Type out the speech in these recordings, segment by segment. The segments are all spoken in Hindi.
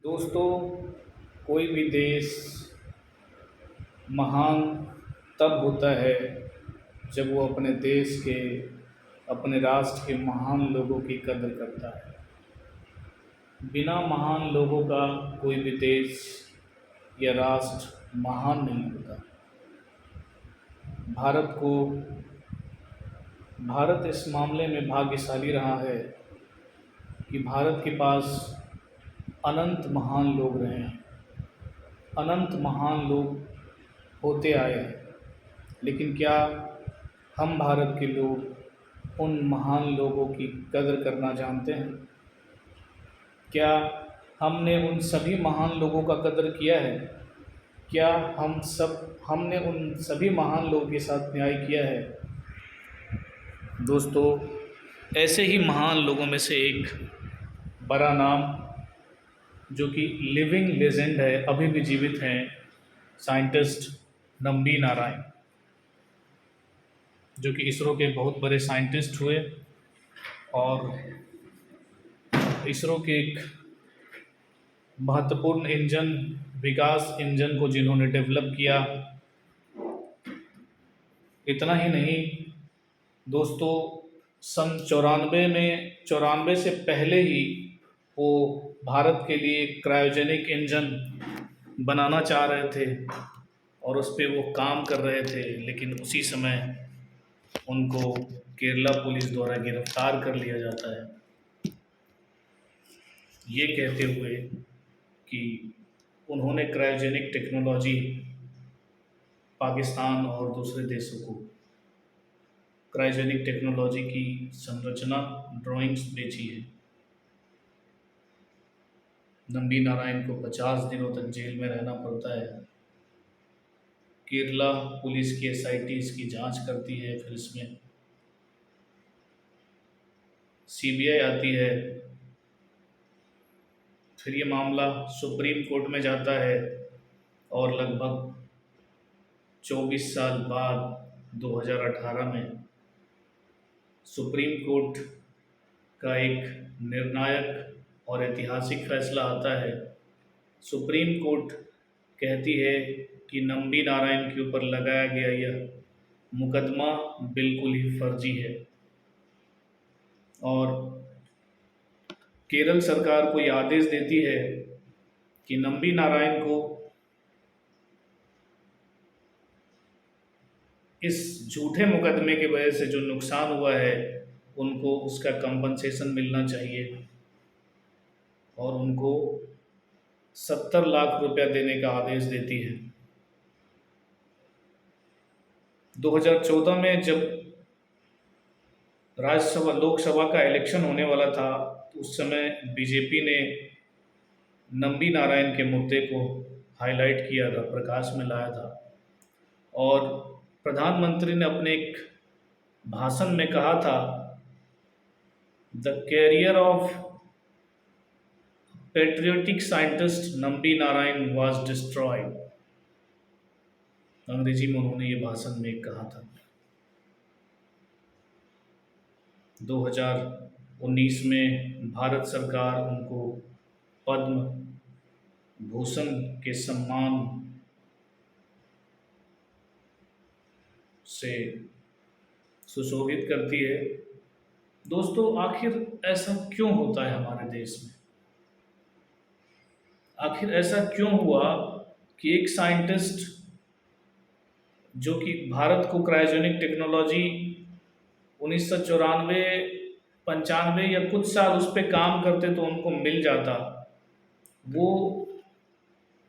दोस्तों, कोई भी देश महान तब होता है जब वो अपने देश के, अपने राष्ट्र के महान लोगों की कदर करता है। बिना महान लोगों का कोई भी देश या राष्ट्र महान नहीं होता। भारत को भारत इस मामले में भाग्यशाली रहा है कि भारत के पास अनंत महान लोग रहे हैं। अनंत महान लोग होते आए हैं, लेकिन क्या हम भारत के लोग उन महान लोगों की कदर करना जानते हैं? क्या हमने उन सभी महान लोगों का कदर किया है? क्या हमने उन सभी महान लोगों के साथ न्याय किया है? दोस्तों, ऐसे ही महान लोगों में से एक बड़ा नाम, जो कि लिविंग लेजेंड है, अभी भी जीवित हैं, साइंटिस्ट नंबी नारायण, जो कि इसरो के बहुत बड़े साइंटिस्ट हुए और इसरो के एक महत्वपूर्ण इंजन, विकास इंजन को जिन्होंने डेवलप किया। इतना ही नहीं दोस्तों, सन 94 से पहले ही वो भारत के लिए क्रायोजेनिक इंजन बनाना चाह रहे थे और उस पर वो काम कर रहे थे, लेकिन उसी समय उनको केरला पुलिस द्वारा गिरफ्तार कर लिया जाता है, ये कहते हुए कि उन्होंने क्रायोजेनिक टेक्नोलॉजी पाकिस्तान और दूसरे देशों को क्रायोजेनिक टेक्नोलॉजी की संरचना ड्राइंग्स बेची है। नंबी नारायण को 50 दिनों तक जेल में रहना पड़ता है। केरला पुलिस की एसआईटी इसकी जांच करती है, फिर इसमें सीबीआई आती है, फिर ये मामला सुप्रीम कोर्ट में जाता है और लगभग 24 साल बाद 2018 में सुप्रीम कोर्ट का एक निर्णायक और ऐतिहासिक फैसला आता है। सुप्रीम कोर्ट कहती है कि नंबी नारायण के ऊपर लगाया गया यह मुकदमा बिल्कुल ही फर्जी है और केरल सरकार को यह आदेश देती है कि नंबी नारायण को इस झूठे मुकदमे की वजह से जो नुकसान हुआ है उनको उसका कंपनसेशन मिलना चाहिए और उनको 70 लाख रुपया देने का आदेश देती है। 2014 में जब राज्यसभा लोकसभा का इलेक्शन होने वाला था, तो उस समय बीजेपी ने नंबी नारायण के मुद्दे को हाईलाइट किया था, प्रकाश में लाया था और प्रधानमंत्री ने अपने एक भाषण में कहा था, the carrier of patriotic scientist Nambi Narayan was destroyed. अंग्रेजी में उन्होंने ये भाषण में कहा था। 2019 में भारत सरकार उनको पद्म भूषण के सम्मान से सुशोभित करती है। दोस्तों, आखिर ऐसा क्यों होता है हमारे देश में? आखिर ऐसा क्यों हुआ कि एक साइंटिस्ट जो कि भारत को क्रायोजेनिक टेक्नोलॉजी 1994 95 या कुछ साल उस पर काम करते तो उनको मिल जाता, वो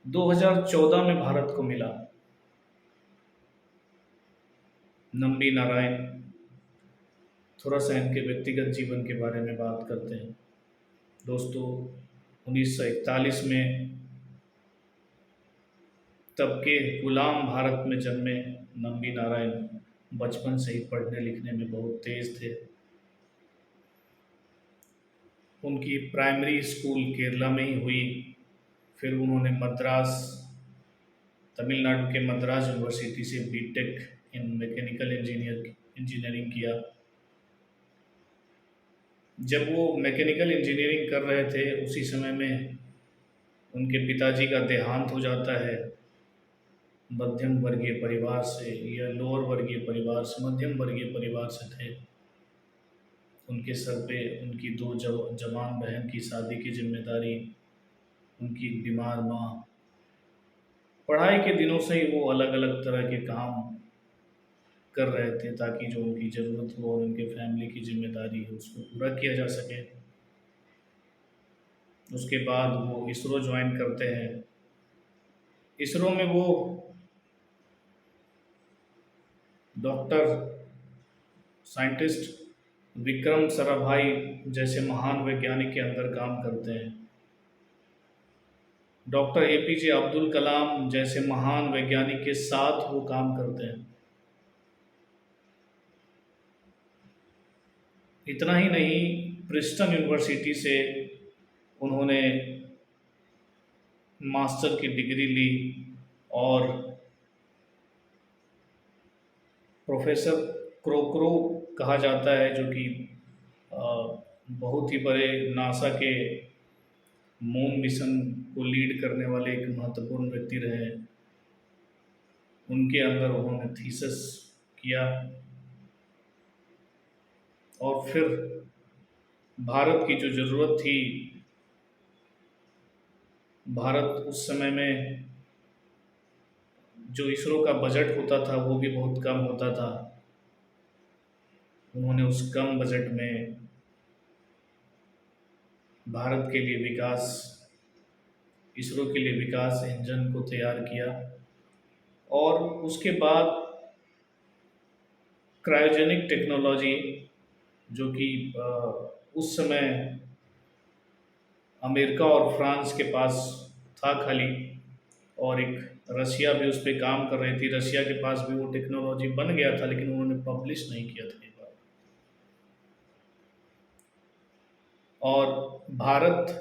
2014 में भारत को मिला। नंबी नारायण, थोड़ा सा इनके व्यक्तिगत जीवन के बारे में बात करते हैं। दोस्तों, 1941 में तब के गुलाम भारत में जन्मे नंबी नारायण बचपन से ही पढ़ने लिखने में बहुत तेज थे। उनकी प्राइमरी स्कूल केरला में ही हुई, फिर उन्होंने तमिलनाडु के मद्रास यूनिवर्सिटी से बीटेक इन मैकेनिकल इंजीनियरिंग किया। जब वो मैकेनिकल इंजीनियरिंग कर रहे थे, उसी समय में उनके पिताजी का देहांत हो जाता है। मध्यम वर्गीय परिवार से या लोअर वर्गीय परिवार से, मध्यम वर्गीय परिवार से थे। उनके सर पे उनकी दो जवान बहन की शादी की जिम्मेदारी, उनकी एक बीमार माँ। पढ़ाई के दिनों से ही वो अलग अलग तरह के काम कर रहे थे ताकि जो उनकी ज़रूरत हो और उनके फैमिली की जिम्मेदारी है उसको पूरा किया जा सके। उसके बाद वो इसरो ज्वाइन करते हैं। इसरो में वो डॉक्टर साइंटिस्ट विक्रम साराभाई जैसे महान वैज्ञानिक के अंदर काम करते हैं। डॉक्टर एपीजे अब्दुल कलाम जैसे महान वैज्ञानिक के साथ वो काम करते हैं। इतना ही नहीं, प्रिंसटन यूनिवर्सिटी से उन्होंने मास्टर की डिग्री ली और प्रोफेसर क्रोक्रो कहा जाता है, जो कि बहुत ही बड़े नासा के मून मिशन को लीड करने वाले एक महत्वपूर्ण व्यक्ति रहे। उनके अंदर उन्होंने थीसिस किया और फिर भारत की जो ज़रूरत थी, भारत उस समय में जो इसरो का बजट होता था वो भी बहुत कम होता था। उन्होंने उस कम बजट में भारत के लिए विकास, इसरो के लिए विकास इंजन को तैयार किया और उसके बाद क्रायोजेनिक टेक्नोलॉजी, जो कि उस समय अमेरिका और फ्रांस के पास था खाली, और एक रशिया भी उस पर काम कर रही थी। रशिया के पास भी वो टेक्नोलॉजी बन गया था लेकिन उन्होंने पब्लिश नहीं किया था ये बात। और भारत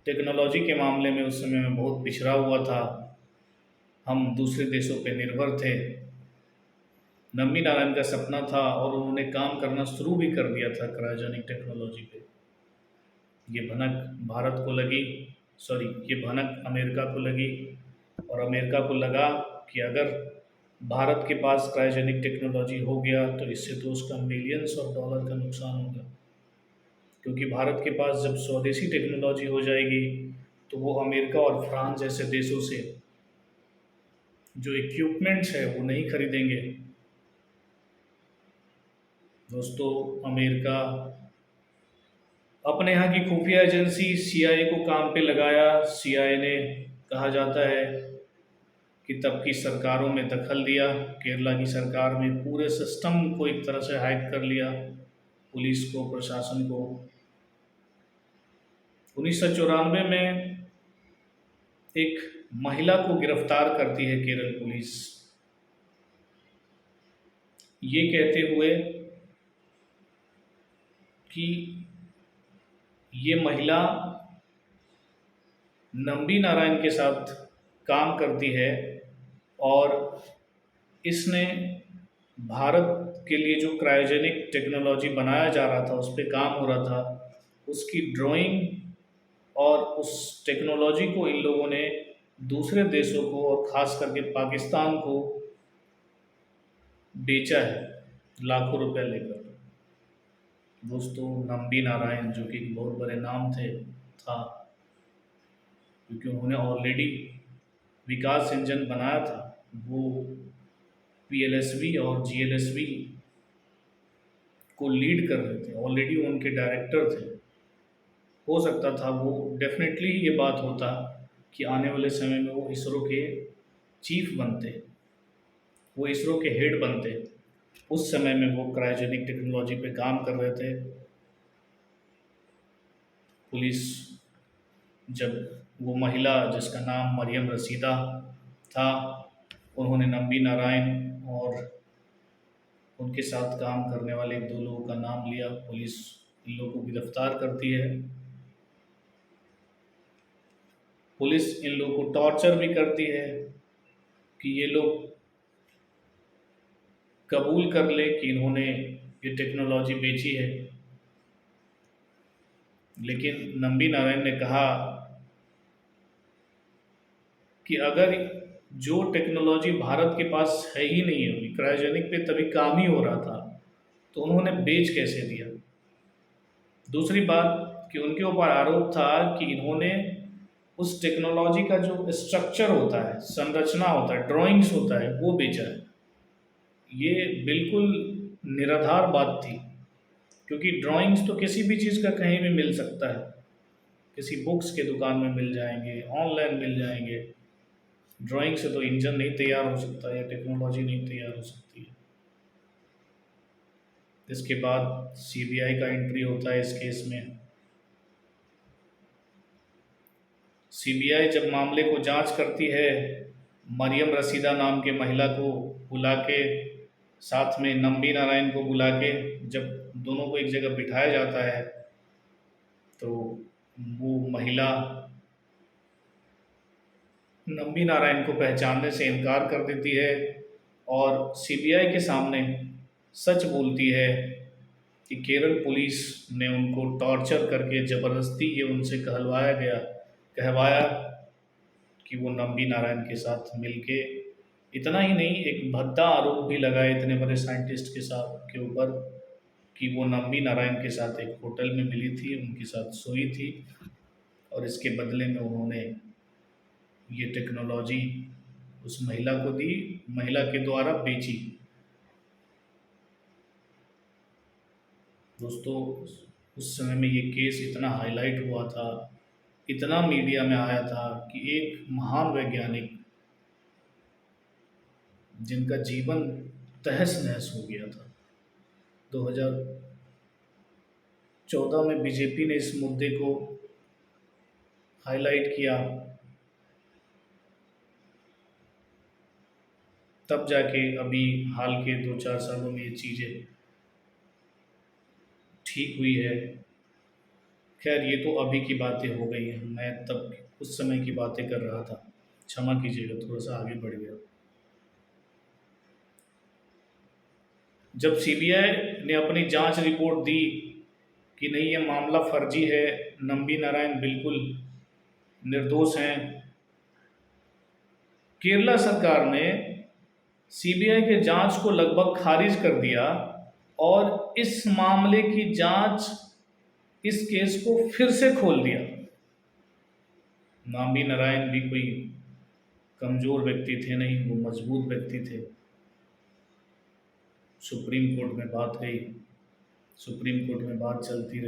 टेक्नोलॉजी के मामले में उस समय में बहुत पिछड़ा हुआ था। हम दूसरे देशों पे निर्भर थे। नम्बी नारायण का सपना था और उन्होंने काम करना शुरू भी कर दिया था क्रायोजेनिक टेक्नोलॉजी पे। ये भनक भारत को लगी, ये भनक अमेरिका को लगी और अमेरिका को लगा कि अगर भारत के पास क्रायोजेनिक टेक्नोलॉजी हो गया तो इससे तो उसका मिलियंस ऑफ डॉलर का नुकसान होगा, क्योंकि भारत के पास जब स्वदेशी टेक्नोलॉजी हो जाएगी तो वो अमेरिका और फ्रांस जैसे देशों से जो इक्विपमेंट्स है वो नहीं खरीदेंगे। दोस्तों, अमेरिका अपने यहाँ की खुफिया एजेंसी सीआईए को काम पे लगाया। सीआईए ने, कहा जाता है कि तब की सरकारों में दखल दिया। केरला की सरकार में पूरे सिस्टम को एक तरह से हैक कर लिया, पुलिस को, प्रशासन को। 1994 में एक महिला को गिरफ्तार करती है केरल पुलिस, ये कहते हुए कि ये महिला नम्बी नारायण के साथ काम करती है और इसने भारत के लिए जो क्रायोजेनिक टेक्नोलॉजी बनाया जा रहा था, उस पर काम हो रहा था, उसकी ड्राइंग और उस टेक्नोलॉजी को इन लोगों ने दूसरे देशों को और ख़ास करके पाकिस्तान को बेचा है लाखों रुपए लेकर। दोस्तों, नम्बी नारायण जो कि बहुत बड़े नाम था, क्योंकि उन्होंने ऑलरेडी विकास इंजन बनाया था। वो पीएलएसवी और जीएलएसवी को लीड कर रहे थे, ऑलरेडी उनके डायरेक्टर थे। हो सकता था वो डेफिनेटली ये बात होता कि आने वाले समय में वो इसरो के चीफ बनते, वो इसरो के हेड बनते। उस समय में वो क्रायोजेनिक टेक्नोलॉजी पे काम कर रहे थे। पुलिस, जब वो महिला जिसका नाम मरियम रसीदा था, उन्होंने नम्बी नारायण और उनके साथ काम करने वाले 2 लोगों का नाम लिया, पुलिस इन लोगों को गिरफ्तार करती है। पुलिस इन लोगों को टॉर्चर भी करती है कि ये लोग कबूल कर ले कि इन्होंने ये टेक्नोलॉजी बेची है। लेकिन नम्बी नारायण ने कहा कि अगर जो टेक्नोलॉजी भारत के पास है ही नहीं है, अभी क्रायोजेनिक पे तभी काम ही हो रहा था, तो उन्होंने बेच कैसे दिया। दूसरी बात कि उनके ऊपर आरोप था कि इन्होंने उस टेक्नोलॉजी का जो स्ट्रक्चर होता है, संरचना होता है, ड्राइंग्स होता है, वो बेचा है। ये बिल्कुल निराधार बात थी, क्योंकि ड्राइंग्स तो किसी भी चीज़ का कहीं भी मिल सकता है, किसी बुक्स के दुकान में मिल जाएंगे, ऑनलाइन मिल जाएंगे। ड्राइंग से तो इंजन नहीं तैयार हो सकता या टेक्नोलॉजी नहीं तैयार हो सकती है। इसके बाद सीबीआई का एंट्री होता है इस केस में। सीबीआई जब मामले को जांच करती है, मरियम रसीदा नाम के महिला को बुला के, साथ में नंबी नारायण को बुला के, जब दोनों को एक जगह बिठाया जाता है, तो वो महिला नंबी नारायण को पहचानने से इनकार कर देती है और सीबीआई के सामने सच बोलती है कि केरल पुलिस ने उनको टॉर्चर करके ज़बरदस्ती ये उनसे कहवाया कि वो नंबी नारायण के साथ मिलके, इतना ही नहीं, एक भद्दा आरोप भी लगाए इतने बड़े साइंटिस्ट के साथ के ऊपर कि वो नंबी नारायण के साथ एक होटल में मिली थी, उनके साथ सोई थी, और इसके बदले में उन्होंने ये टेक्नोलॉजी उस महिला को दी, महिला के द्वारा बेची। दोस्तों, उस समय में ये केस इतना हाईलाइट हुआ था, इतना मीडिया में आया था कि एक महान वैज्ञानिक जिनका जीवन तहस नहस हो गया था, 2014 में बीजेपी ने इस मुद्दे को हाईलाइट किया, तब जाके अभी हाल के 2-4 सालों में ये चीज़ें ठीक हुई है। खैर, ये तो अभी की बातें हो गई हैं, मैं तब उस समय की बातें कर रहा था, क्षमा कीजिएगा, थोड़ा सा आगे बढ़ गया। जब सीबीआई ने अपनी जांच रिपोर्ट दी कि नहीं, ये मामला फर्जी है, नंबी नारायण बिल्कुल निर्दोष हैं, केरला सरकार ने सीबीआई के जांच को लगभग खारिज कर दिया और इस मामले की जांच, इस केस को फिर से खोल दिया। नंबी नारायण भी कोई कमज़ोर व्यक्ति थे नहीं, वो मजबूत व्यक्ति थे। सुप्रीम कोर्ट में बात गई, सुप्रीम कोर्ट में बात चलती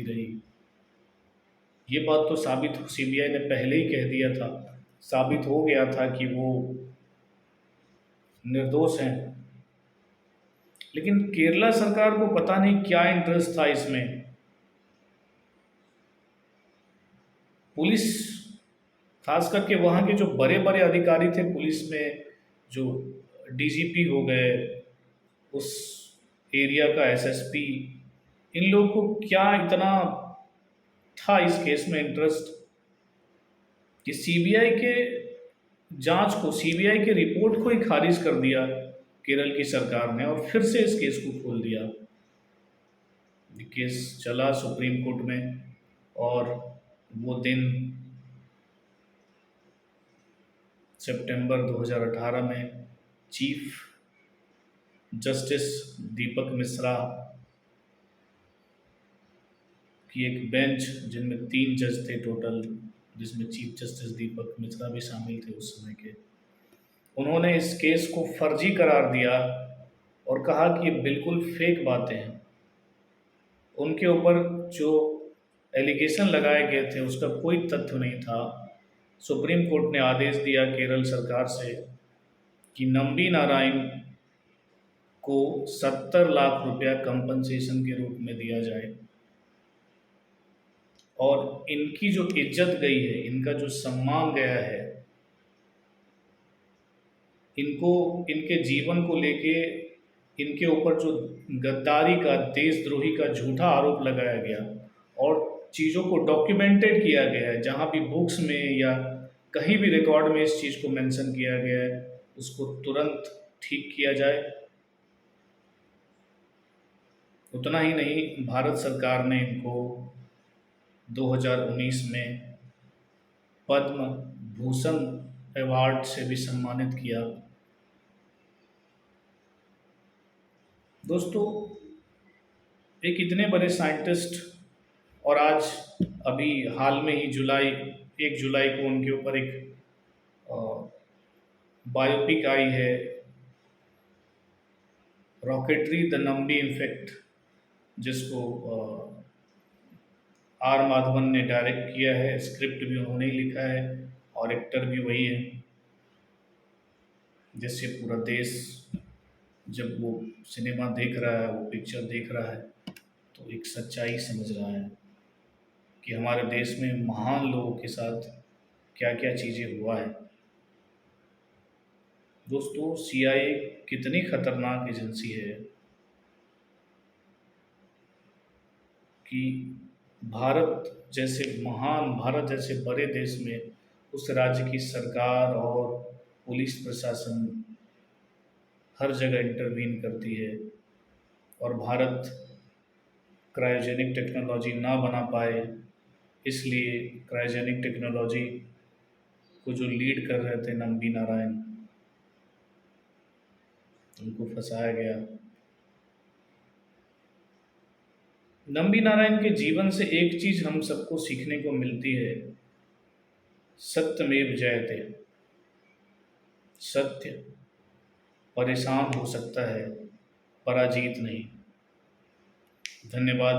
रही। ये बात तो सीबीआई ने पहले ही कह दिया था, साबित हो गया था कि वो निर्दोष हैं। लेकिन केरला सरकार को पता नहीं क्या इंटरेस्ट था इसमें। पुलिस, खास करके वहाँ के जो बड़े बड़े अधिकारी थे पुलिस में, जो डीजीपी हो गए, उस एरिया का एसएसपी, इन लोगों को क्या इतना था इस केस में इंटरेस्ट कि सीबीआई के जांच को, सीबीआई के रिपोर्ट को ही खारिज कर दिया केरल की सरकार ने और फिर से इस केस को खोल दिया। ये केस चला सुप्रीम कोर्ट में और वो दिन सितंबर 2018 में चीफ जस्टिस दीपक मिश्रा की एक बेंच, जिनमें 3 जज थे टोटल, जिसमें चीफ जस्टिस दीपक मिश्रा भी शामिल थे उस समय के, उन्होंने इस केस को फर्जी करार दिया और कहा कि ये बिल्कुल फेक बातें हैं। उनके ऊपर जो एलिगेशन लगाए गए थे उसका कोई तथ्य नहीं था। सुप्रीम कोर्ट ने आदेश दिया केरल सरकार से कि नंबी नारायण को 70 लाख रुपया कंपनसेशन के रूप में दिया जाए, और इनकी जो इज्जत गई है, इनका जो सम्मान गया है, इनको, इनके जीवन को लेके इनके ऊपर जो गद्दारी का, देशद्रोही का झूठा आरोप लगाया गया और चीज़ों को डॉक्यूमेंटेड किया गया है, जहाँ भी बुक्स में या कहीं भी रिकॉर्ड में इस चीज़ को मेंशन किया गया है, उसको तुरंत ठीक किया जाए। उतना ही नहीं, भारत सरकार ने इनको 2019 में पद्म भूषण अवार्ड से भी सम्मानित किया। दोस्तों, एक इतने बड़े साइंटिस्ट, और आज अभी हाल में ही 1 जुलाई को उनके ऊपर एक बायोपिक आई है, रॉकेटरी द नंबी इफेक्ट, जिसको आर माधवन ने डायरेक्ट किया है। स्क्रिप्ट भी उन्होंने ही लिखा है और एक्टर भी वही है। जिससे पूरा देश जब वो सिनेमा देख रहा है, वो पिक्चर देख रहा है, तो एक सच्चाई समझ रहा है कि हमारे देश में महान लोगों के साथ क्या क्या चीज़ें हुआ है। दोस्तों, CIA कितनी खतरनाक एजेंसी है कि भारत जैसे बड़े देश में उस राज्य की सरकार और पुलिस प्रशासन हर जगह इंटरवीन करती है, और भारत क्रायोजेनिक टेक्नोलॉजी ना बना पाए, इसलिए क्रायोजेनिक टेक्नोलॉजी को जो लीड कर रहे थे नंबी नारायण, उनको फंसाया गया। नंबी नारायण के जीवन से एक चीज हम सबको सीखने को मिलती है, सत्यमेव जयते। सत्य परेशान हो सकता है, पराजीत नहीं। धन्यवाद।